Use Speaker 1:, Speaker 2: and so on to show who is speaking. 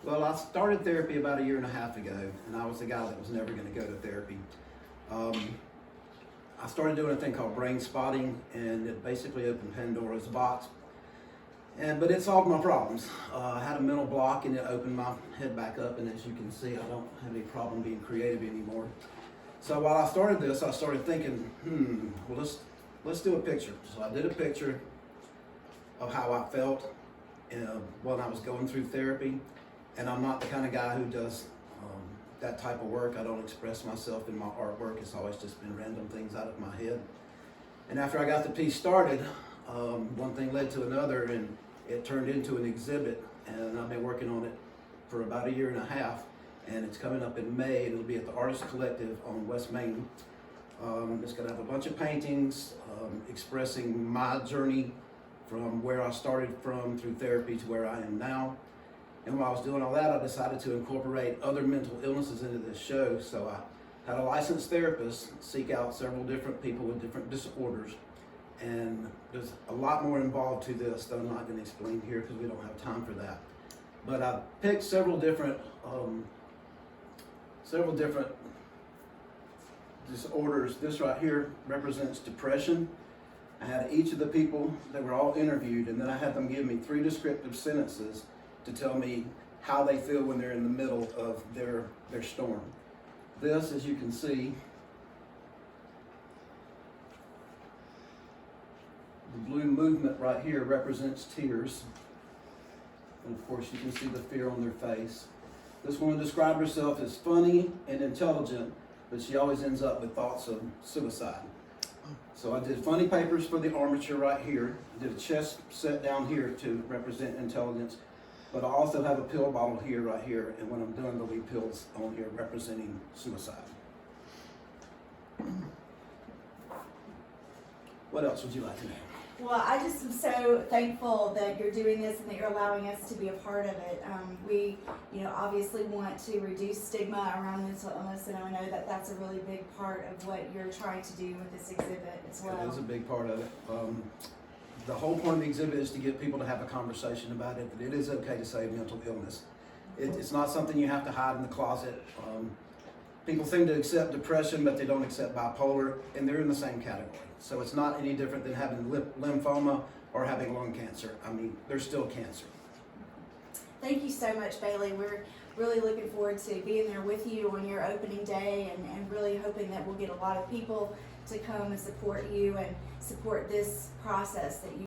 Speaker 1: Well, I started therapy about a year and a half ago, and I was the guy that was never going to go to therapy. I started doing a thing called brain spotting, and it basically opened Pandora's box. But it solved my problems. I had a mental block, and it opened my head back up, and as you can see, I don't have any problem being creative anymore. So while I started this, I started thinking, well, let's do a picture. So I did a picture of how I felt when I was going through therapy. And I'm not the kind of guy who does that type of work. I don't express myself in my artwork. It's always just been random things out of my head. And after I got the piece started, one thing led to another, and it turned into an exhibit. And I've been working on it for about a year and a half. And it's coming up in May, and it'll be at the Artist Collective on West Main. It's going to have a bunch of paintings expressing my journey from where I started from through therapy to where I am now. And while I was doing all that, I decided to incorporate other mental illnesses into this show. So I had a licensed therapist seek out several different people with different disorders. And there's a lot more involved to this that I'm not going to explain here because we don't have time for that. But I picked several different disorders. This right here represents depression. I had each of the people that were all interviewed, and then I had them give me 3 descriptive sentences to tell me how they feel when they're in the middle of their storm. This, as you can see, the blue movement right here represents tears. And of course you can see the fear on their face. This woman described herself as funny and intelligent, but she always ends up with thoughts of suicide. So I did funny papers for the armature right here. I did a chest set down here to represent intelligence. But I also have a pill bottle here, right here, and when I'm done, there'll be pills on here representing suicide. What else would you like to know?
Speaker 2: Well, I just am so thankful that you're doing this and that you're allowing us to be a part of it. We, obviously want to reduce stigma around mental illness, and I know that that's a really big part of what you're trying to do with this exhibit as well.
Speaker 1: It is a big part of it. The whole point of the exhibit is to get people to have a conversation about it, that it is okay to say mental illness. It's not something you have to hide in the closet. People seem to accept depression, but they don't accept bipolar, and they're in the same category. So it's not any different than having lymphoma or having lung cancer. I mean, they're still cancer.
Speaker 2: Thank you so much, Bailie. We're really looking forward to being there with you on your opening day, and really hoping that we'll get a lot of people to come and support you and support this process that you